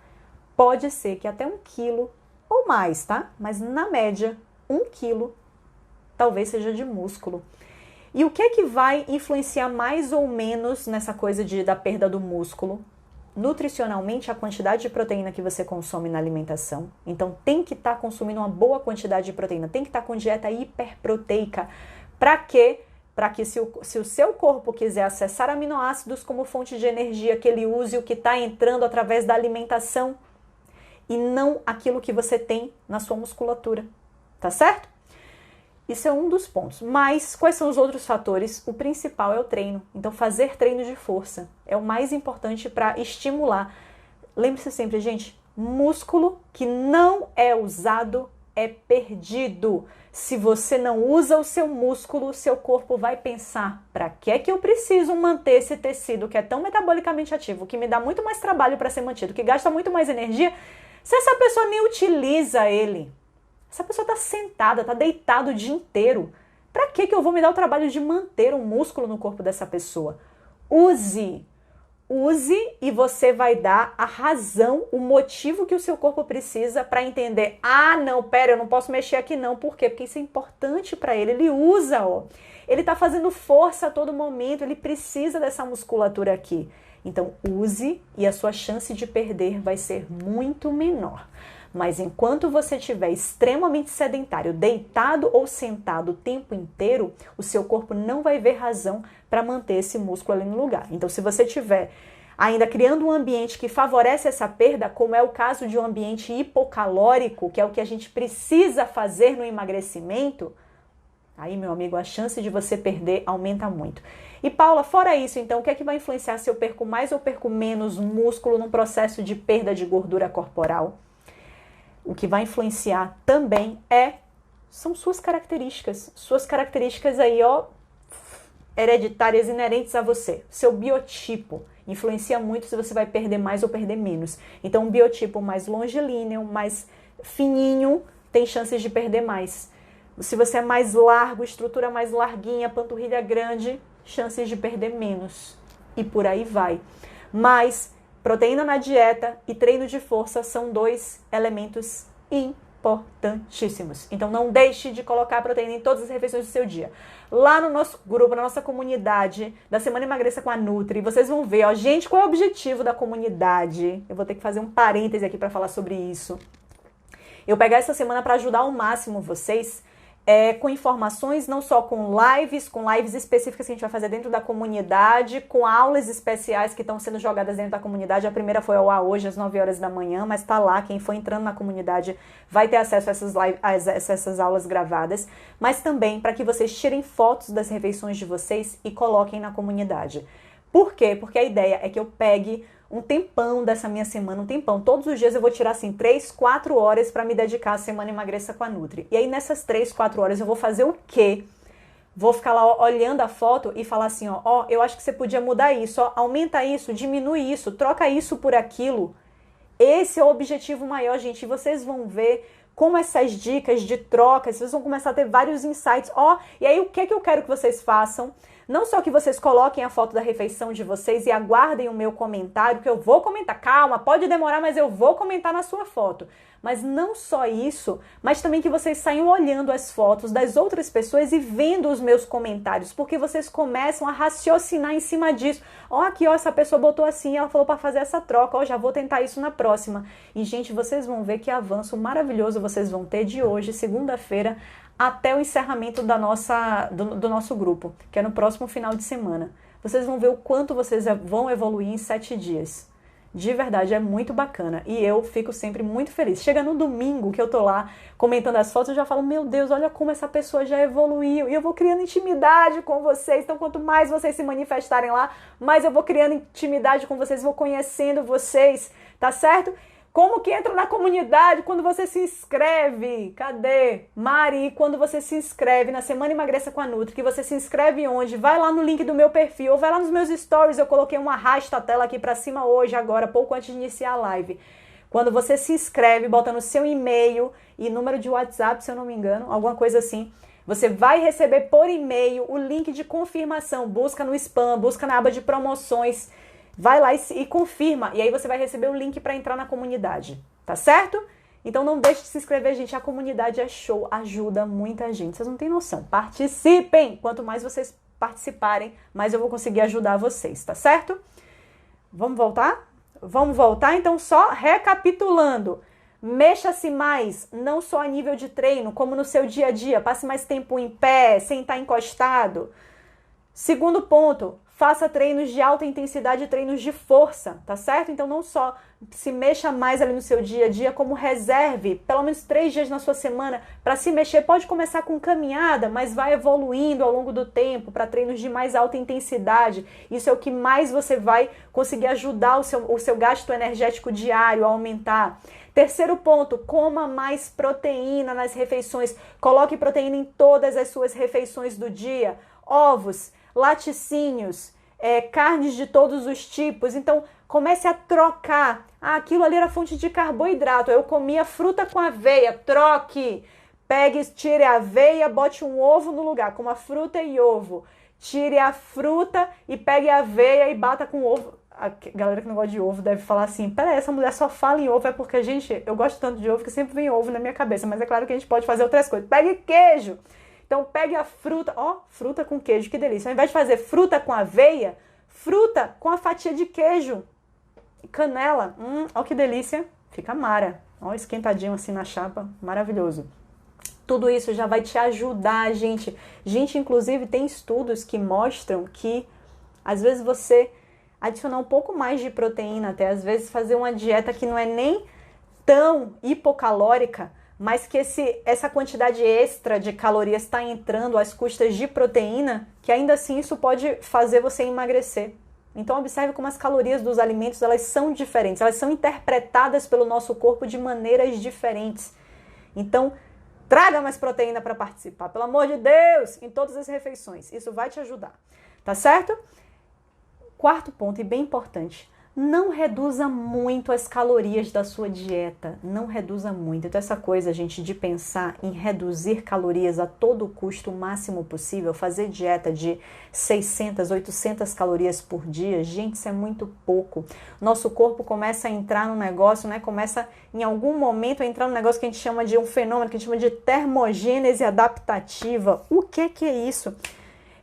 pode ser que até 1 quilo ou mais, tá? Mas na média, 1 quilo talvez seja de músculo. E o que vai influenciar mais ou menos nessa coisa da perda do músculo? Nutricionalmente, a quantidade de proteína que você consome na alimentação. Então, tem que estar consumindo uma boa quantidade de proteína, tem que estar com dieta hiperproteica. Para quê? Para que se o seu corpo quiser acessar aminoácidos como fonte de energia, que ele use o que está entrando através da alimentação e não aquilo que você tem na sua musculatura. Tá certo? Isso é um dos pontos. Mas quais são os outros fatores? O principal é o treino. Então, fazer treino de força é o mais importante para estimular. Lembre-se sempre, gente, músculo que não é usado é perdido. Se você não usa o seu músculo, o seu corpo vai pensar, para que é que eu preciso manter esse tecido que é tão metabolicamente ativo, que me dá muito mais trabalho para ser mantido, que gasta muito mais energia, Se essa pessoa nem utiliza ele, essa pessoa está sentada, está deitada o dia inteiro, para que eu vou me dar o trabalho de manter um músculo no corpo dessa pessoa? Use e você vai dar a razão, o motivo que o seu corpo precisa para entender. Ah, não, pera, eu não posso mexer aqui não. Por quê? Porque isso é importante para ele. Ele usa, ó. Ele está fazendo força a todo momento, ele precisa dessa musculatura aqui. Então, use e a sua chance de perder vai ser muito menor. Mas enquanto você estiver extremamente sedentário, deitado ou sentado o tempo inteiro, o seu corpo não vai ver razão para manter esse músculo ali no lugar. Então, se você estiver ainda criando um ambiente que favorece essa perda, como é o caso de um ambiente hipocalórico, que é o que a gente precisa fazer no emagrecimento, aí, meu amigo, a chance de você perder aumenta muito. E, Paula, fora isso, então, o que é que vai influenciar se eu perco mais ou perco menos músculo no processo de perda de gordura corporal? O que vai influenciar também são suas características aí, ó, hereditárias inerentes a você. Seu biotipo influencia muito se você vai perder mais ou perder menos. Então, um biotipo mais longilíneo, mais fininho, tem chances de perder mais. Se você é mais largo, estrutura mais larguinha, panturrilha grande, chances de perder menos. E por aí vai. Mas proteína na dieta e treino de força são 2 elementos importantíssimos. Então não deixe de colocar proteína em todas as refeições do seu dia. Lá no nosso grupo, na nossa comunidade da Semana Emagreça com a Nutri, vocês vão ver, ó, gente, qual é o objetivo da comunidade? Eu vou ter que fazer um parêntese aqui para falar sobre isso. Eu pegar essa semana para ajudar ao máximo vocês com informações, não só com lives específicas que a gente vai fazer dentro da comunidade, com aulas especiais que estão sendo jogadas dentro da comunidade. A primeira foi ao ar hoje, às 9 horas da manhã, mas tá lá, quem for entrando na comunidade vai ter acesso a essas aulas gravadas, mas também para que vocês tirem fotos das refeições de vocês e coloquem na comunidade. Por quê? Porque a ideia é que eu pegue um tempão dessa minha semana, todos os dias eu vou tirar assim 3, 4 horas para me dedicar à Semana Emagreça com a Nutri. E aí nessas 3, 4 horas eu vou fazer o quê? Vou ficar lá olhando a foto e falar assim, ó, eu acho que você podia mudar isso, ó, aumenta isso, diminui isso, troca isso por aquilo. Esse é o objetivo maior, gente, e vocês vão ver como essas dicas de troca, vocês vão começar a ter vários insights, ó, e aí o que é que eu quero que vocês façam? Não só que vocês coloquem a foto da refeição de vocês e aguardem o meu comentário, que eu vou comentar. Calma, pode demorar, mas eu vou comentar na sua foto. Mas não só isso, mas também que vocês saiam olhando as fotos das outras pessoas e vendo os meus comentários, porque vocês começam a raciocinar em cima disso. Ó, aqui, ó, essa pessoa botou assim, ela falou para fazer essa troca, ó, já vou tentar isso na próxima. E, gente, vocês vão ver que avanço maravilhoso vocês vão ter de hoje, segunda-feira, até o encerramento do nosso grupo, que é no próximo final de semana. Vocês vão ver o quanto vocês vão evoluir em 7 dias. De verdade, é muito bacana. E eu fico sempre muito feliz. Chega no domingo que eu tô lá comentando as fotos, eu já falo, meu Deus, olha como essa pessoa já evoluiu. E eu vou criando intimidade com vocês. Então, quanto mais vocês se manifestarem lá, mais eu vou criando intimidade com vocês, vou conhecendo vocês, tá certo? Como que entra na comunidade? Quando você se inscreve. Cadê? Mari, quando você se inscreve na Semana Emagreça com a Nutri, que você se inscreve onde? Vai lá no link do meu perfil, ou vai lá nos meus stories, eu coloquei uma arrasta-tela aqui pra cima hoje, agora, pouco antes de iniciar a live. Quando você se inscreve, botando seu e-mail e número de WhatsApp, se eu não me engano, alguma coisa assim, você vai receber por e-mail o link de confirmação. Busca no spam, busca na aba de promoções. Vai lá e confirma, e aí você vai receber o link para entrar na comunidade, tá certo? Então não deixe de se inscrever, gente, a comunidade é show, ajuda muita gente, vocês não têm noção. Participem! Quanto mais vocês participarem, mais eu vou conseguir ajudar vocês, tá certo? Vamos voltar? Vamos voltar, então só recapitulando. Mexa-se mais, não só a nível de treino, como no seu dia a dia, passe mais tempo em pé, sem estar encostado. Segundo ponto, faça treinos de alta intensidade e treinos de força, tá certo? Então não só se mexa mais ali no seu dia a dia, como reserve pelo menos 3 dias na sua semana para se mexer. Pode começar com caminhada, mas vai evoluindo ao longo do tempo para treinos de mais alta intensidade. Isso é o que mais você vai conseguir ajudar o seu gasto energético diário a aumentar. Terceiro ponto, coma mais proteína nas refeições. Coloque proteína em todas as suas refeições do dia. Ovos, laticínios, carnes de todos os tipos. Então, Comece a trocar. Ah, aquilo ali era fonte de carboidrato. Eu comia fruta com aveia. Troque. Pegue, tire a aveia, bote um ovo no lugar. Coma fruta e ovo. Tire a fruta e pegue a aveia e bata com ovo. A galera que não gosta de ovo deve falar assim, peraí, essa mulher só fala em ovo, é porque, gente, eu gosto tanto de ovo que sempre vem ovo na minha cabeça, mas é claro que a gente pode fazer outras coisas. Pegue queijo. Então, pegue a fruta, fruta com queijo, que delícia. Ao invés de fazer fruta com aveia, fruta com a fatia de queijo. Canela, ó que delícia. Fica mara. Ó, esquentadinho assim na chapa, maravilhoso. Tudo isso já vai te ajudar, gente. Gente, inclusive, tem estudos que mostram que, às vezes, você adicionar um pouco mais de proteína, até às vezes fazer uma dieta que não é nem tão hipocalórica, mas que essa quantidade extra de calorias está entrando às custas de proteína, que ainda assim isso pode fazer você emagrecer. Então observe como as calorias dos alimentos, elas são diferentes, elas são interpretadas pelo nosso corpo de maneiras diferentes. Então, traga mais proteína para participar, pelo amor de Deus, em todas as refeições. Isso vai te ajudar, tá certo? Quarto ponto, e bem importante, não reduza muito as calorias da sua dieta, não reduza muito. Então essa coisa, gente, de pensar em reduzir calorias a todo custo, o máximo possível, fazer dieta de 600, 800 calorias por dia, gente, isso é muito pouco. Nosso corpo começa a entrar no negócio, né? Começa em algum momento a entrar no negócio que a gente chama de um fenômeno, que a gente chama de termogênese adaptativa. O que é isso?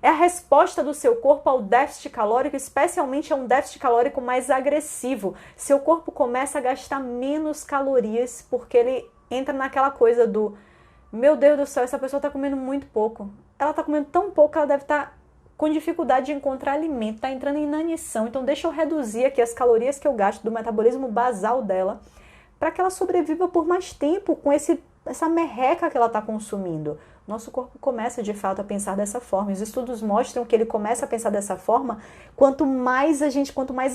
É a resposta do seu corpo ao déficit calórico, especialmente a um déficit calórico mais agressivo. Seu corpo começa a gastar menos calorias porque ele entra naquela coisa do meu Deus do céu, essa pessoa está comendo muito pouco. Ela está comendo tão pouco que ela deve estar com dificuldade de encontrar alimento, está entrando em inanição. Então deixa eu reduzir aqui as calorias que eu gasto do metabolismo basal dela para que ela sobreviva por mais tempo com essa merreca que ela está consumindo. Nosso corpo começa, de fato, a pensar dessa forma. Os estudos mostram que ele começa a pensar dessa forma quanto mais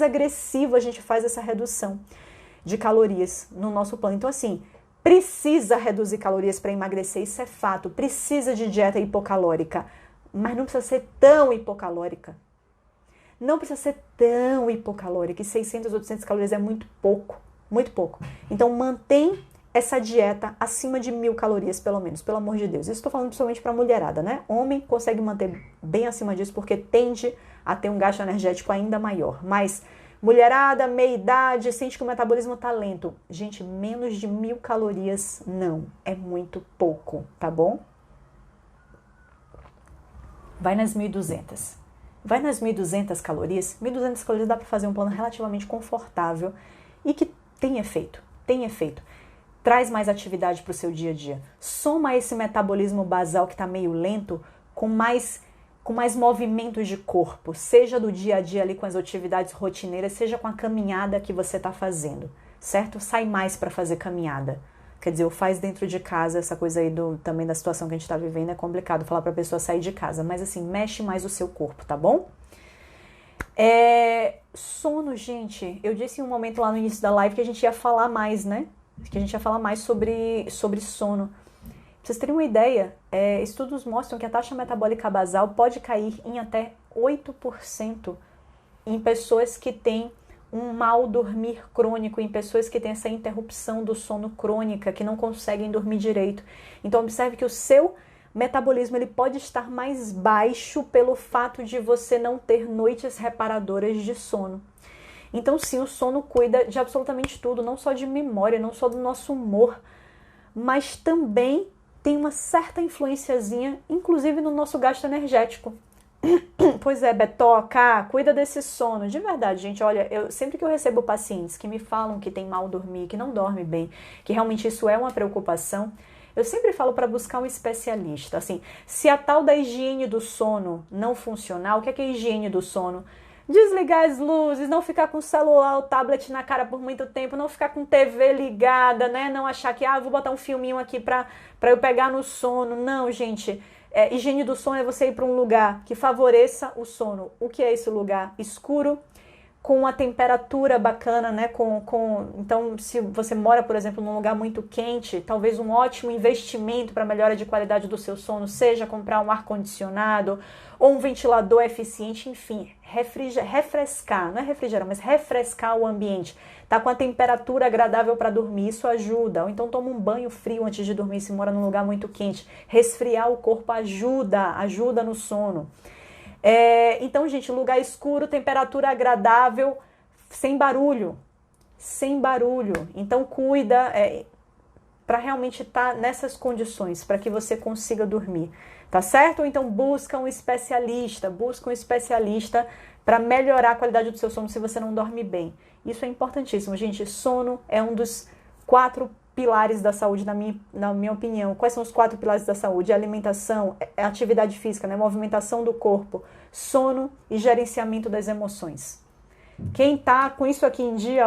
agressivo a gente faz essa redução de calorias no nosso plano. Então, assim, precisa reduzir calorias para emagrecer, isso é fato. Precisa de dieta hipocalórica, mas não precisa ser tão hipocalórica. Não precisa ser tão hipocalórica. E 600, 800 calorias é muito pouco, muito pouco. Então, mantém essa dieta acima de 1.000 calorias, pelo menos, pelo amor de Deus. Isso estou falando principalmente para mulherada, né? Homem consegue manter bem acima disso porque tende a ter um gasto energético ainda maior. Mas mulherada, meia idade, sente que o metabolismo está lento. Gente, menos de 1.000 calorias não. É muito pouco, tá bom? Vai nas 1.200. Vai nas 1.200 calorias. 1.200 calorias dá para fazer um plano relativamente confortável e que tem efeito. Tem efeito. Traz mais atividade para o seu dia a dia. Soma esse metabolismo basal que está meio lento com mais movimentos de corpo, seja do dia a dia ali com as atividades rotineiras, seja com a caminhada que você está fazendo, certo? Sai mais para fazer caminhada. Quer dizer, faz dentro de casa, essa coisa aí também da situação que a gente está vivendo, é complicado falar para a pessoa sair de casa, mas assim, mexe mais o seu corpo, tá bom? Sono, gente, eu disse em um momento lá no início da live que a gente ia falar mais, né? Que a gente ia falar mais sobre sono. Pra vocês terem uma ideia, estudos mostram que a taxa metabólica basal pode cair em até 8% em pessoas que têm um mal dormir crônico, em pessoas que têm essa interrupção do sono crônica, que não conseguem dormir direito. Então observe que o seu metabolismo ele pode estar mais baixo pelo fato de você não ter noites reparadoras de sono. Então sim, o sono cuida de absolutamente tudo, não só de memória, não só do nosso humor, mas também tem uma certa influenciazinha, inclusive no nosso gasto energético. Pois é, Betoca, cuida desse sono. De verdade, gente, olha, sempre que eu recebo pacientes que me falam que tem mal dormir, que não dorme bem, que realmente isso é uma preocupação, eu sempre falo para buscar um especialista. Assim, se a tal da higiene do sono não funcionar, o que é a higiene do sono? Desligar as luzes, não ficar com o celular ou tablet na cara por muito tempo, não ficar com TV ligada, né? Não achar que, vou botar um filminho aqui pra eu pegar no sono. Não, gente. Higiene do sono é você ir para um lugar que favoreça o sono. O que é esse lugar? Escuro, com a temperatura bacana, né? Então, se você mora, por exemplo, num lugar muito quente, talvez um ótimo investimento para melhora de qualidade do seu sono seja comprar um ar-condicionado ou um ventilador eficiente, enfim, refrescar, não é refrigerar, mas refrescar o ambiente. Tá com a temperatura agradável para dormir, isso ajuda. Ou então toma um banho frio antes de dormir, se mora num lugar muito quente. Resfriar o corpo ajuda no sono. Então, gente, lugar escuro, temperatura agradável, sem barulho. Então, cuida para realmente estar nessas condições, para que você consiga dormir, tá certo? Então, busca um especialista para melhorar a qualidade do seu sono se você não dorme bem. Isso é importantíssimo, gente. Sono é um dos 4 pilares da saúde, na minha opinião. Quais são os 4 pilares da saúde? Alimentação, atividade física, né? Movimentação do corpo, sono e gerenciamento das emoções. Quem tá com isso aqui em dia,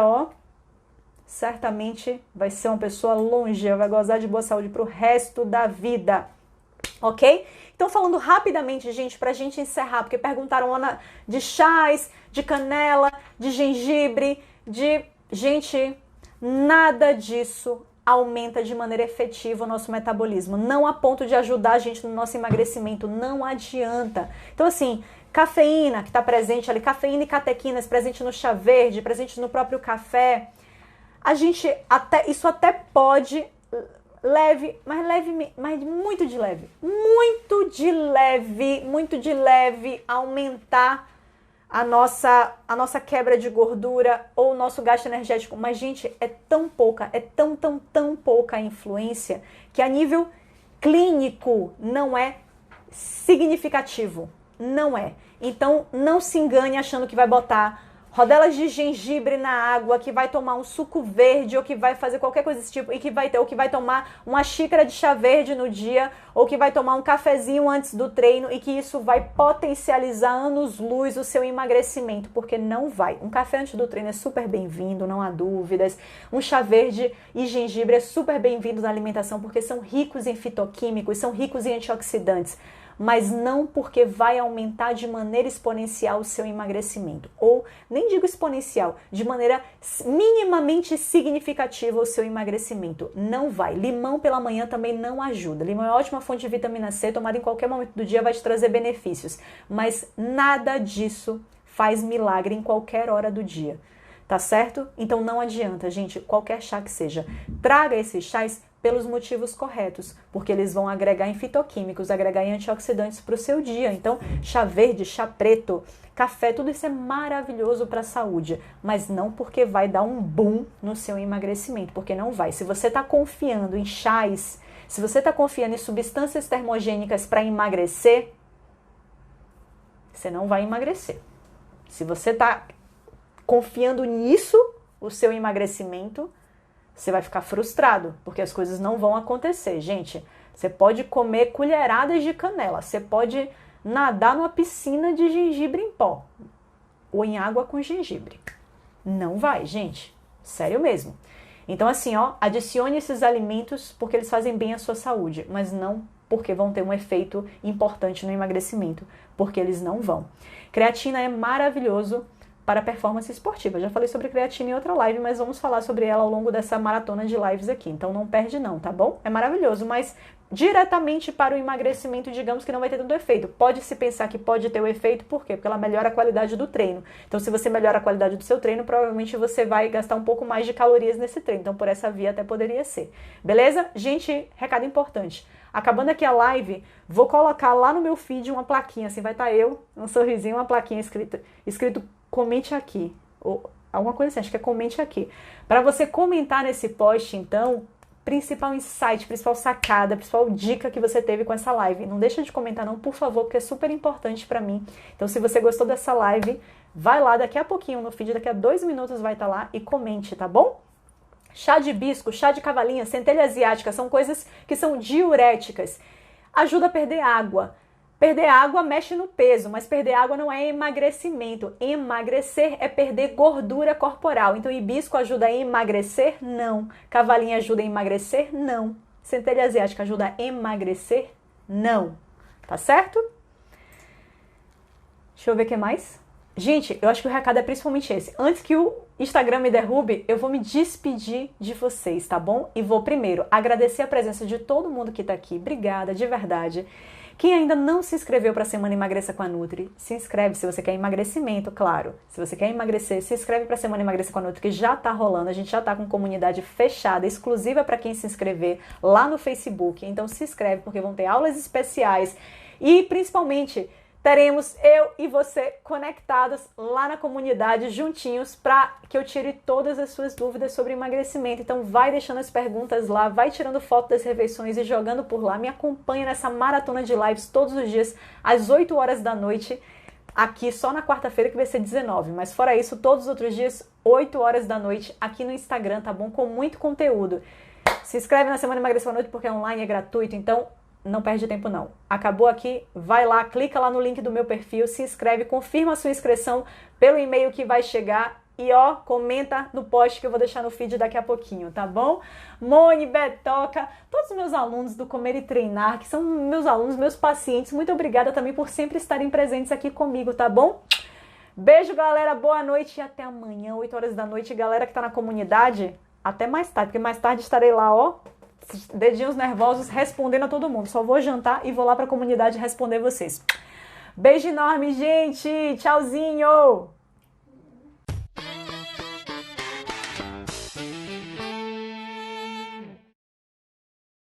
certamente vai ser uma pessoa longeva, vai gozar de boa saúde pro resto da vida, ok? Então, falando rapidamente, gente, pra gente encerrar, porque perguntaram, Ana, de chás, de canela, de gengibre, Gente, nada disso aumenta de maneira efetiva o nosso metabolismo. Não a ponto de ajudar a gente no nosso emagrecimento. Não adianta. Então, assim, cafeína que está presente ali, cafeína e catequinas presente no chá verde, presente no próprio café. Isso até pode mas muito de leve aumentar a nossa quebra de gordura ou o nosso gasto energético. Mas, gente, é tão pouca, tão pouca a influência que a nível clínico não é significativo. Não é. Então, não se engane achando que vai botar rodelas de gengibre na água, que vai tomar um suco verde, ou que vai fazer qualquer coisa desse tipo, ou que vai tomar uma xícara de chá verde no dia, ou que vai tomar um cafezinho antes do treino, e que isso vai potencializar anos-luz o seu emagrecimento, porque não vai. Um café antes do treino é super bem-vindo, não há dúvidas. Um chá verde e gengibre é super bem-vindo na alimentação, porque são ricos em fitoquímicos, são ricos em antioxidantes, mas não porque vai aumentar de maneira exponencial o seu emagrecimento. Ou, nem digo exponencial, de maneira minimamente significativa o seu emagrecimento. Não vai. Limão pela manhã também não ajuda. Limão é uma ótima fonte de vitamina C, tomada em qualquer momento do dia vai te trazer benefícios. Mas nada disso faz milagre em qualquer hora do dia. Tá certo? Então não adianta, gente, qualquer chá que seja. Traga esses chás pelos motivos corretos, porque eles vão agregar em fitoquímicos, agregar em antioxidantes para o seu dia. Então, chá verde, chá preto, café, tudo isso é maravilhoso para a saúde, mas não porque vai dar um boom no seu emagrecimento, porque não vai. Se você está confiando em chás, se você está confiando em substâncias termogênicas para emagrecer, você não vai emagrecer. Se você está confiando nisso, o seu emagrecimento, você vai ficar frustrado, porque as coisas não vão acontecer. Gente, você pode comer colheradas de canela, você pode nadar numa piscina de gengibre em pó, ou em água com gengibre. Não vai, gente. Sério mesmo. Então, assim, adicione esses alimentos porque eles fazem bem à sua saúde, mas não porque vão ter um efeito importante no emagrecimento, porque eles não vão. Creatina é maravilhoso para performance esportiva. Já falei sobre creatina em outra live, mas vamos falar sobre ela ao longo dessa maratona de lives aqui. Então não perde não, tá bom? É maravilhoso, mas diretamente para o emagrecimento, digamos que não vai ter tanto efeito. Pode-se pensar que pode ter o efeito, por quê? Porque ela melhora a qualidade do treino. Então se você melhora a qualidade do seu treino, provavelmente você vai gastar um pouco mais de calorias nesse treino. Então por essa via até poderia ser. Beleza? Gente, recado importante. Acabando aqui a live, vou colocar lá no meu feed uma plaquinha, assim, vai estar eu, um sorrisinho, uma plaquinha escrito comente aqui, ou alguma coisa assim, acho que é comente aqui. Para você comentar nesse post, então, principal insight, principal sacada, principal dica que você teve com essa live. Não deixa de comentar não, por favor, porque é super importante para mim. Então, se você gostou dessa live, vai lá daqui a pouquinho no feed, daqui a 2 minutos vai estar lá e comente, tá bom? Chá de hibisco, chá de cavalinha, centelha asiática, são coisas que são diuréticas. Ajuda a perder água. Perder água mexe no peso, mas perder água não é emagrecimento. Emagrecer é perder gordura corporal. Então, hibisco ajuda a emagrecer? Não. Cavalinha ajuda a emagrecer? Não. Centelha asiática ajuda a emagrecer? Não. Tá certo? Deixa eu ver o que mais. Gente, eu acho que o recado é principalmente esse. Antes que o Instagram me derrube, eu vou me despedir de vocês, tá bom? E vou primeiro agradecer a presença de todo mundo que tá aqui. Obrigada, de verdade. Quem ainda não se inscreveu para a Semana Emagreça com a Nutri, se inscreve se você quer emagrecimento, claro. Se você quer emagrecer, se inscreve para a Semana Emagreça com a Nutri, que já tá rolando. A gente já tá com comunidade fechada, exclusiva para quem se inscrever lá no Facebook. Então se inscreve porque vão ter aulas especiais e principalmente teremos eu e você conectados lá na comunidade, juntinhos, para que eu tire todas as suas dúvidas sobre emagrecimento. Então vai deixando as perguntas lá, vai tirando foto das refeições e jogando por lá. Me acompanha nessa maratona de lives todos os dias, às 8 horas da noite, aqui só na quarta-feira que vai ser 19. Mas fora isso, todos os outros dias, 8 horas da noite, aqui no Instagram, tá bom? Com muito conteúdo. Se inscreve na Semana Emagreça com a Nutri porque é online, é gratuito, então não perde tempo não. Acabou aqui, vai lá, clica lá no link do meu perfil, se inscreve, confirma a sua inscrição pelo e-mail que vai chegar e ó, comenta no post que eu vou deixar no feed daqui a pouquinho, tá bom? Mone, Betoca, todos os meus alunos do Comer e Treinar, que são meus alunos, meus pacientes, muito obrigada também por sempre estarem presentes aqui comigo, tá bom? Beijo, galera, boa noite e até amanhã, 8 horas da noite. Galera que tá na comunidade, até mais tarde, porque mais tarde estarei lá, ó, dedinhos nervosos, respondendo a todo mundo. Só vou jantar e vou lá pra comunidade responder vocês. Beijo enorme, gente! Tchauzinho!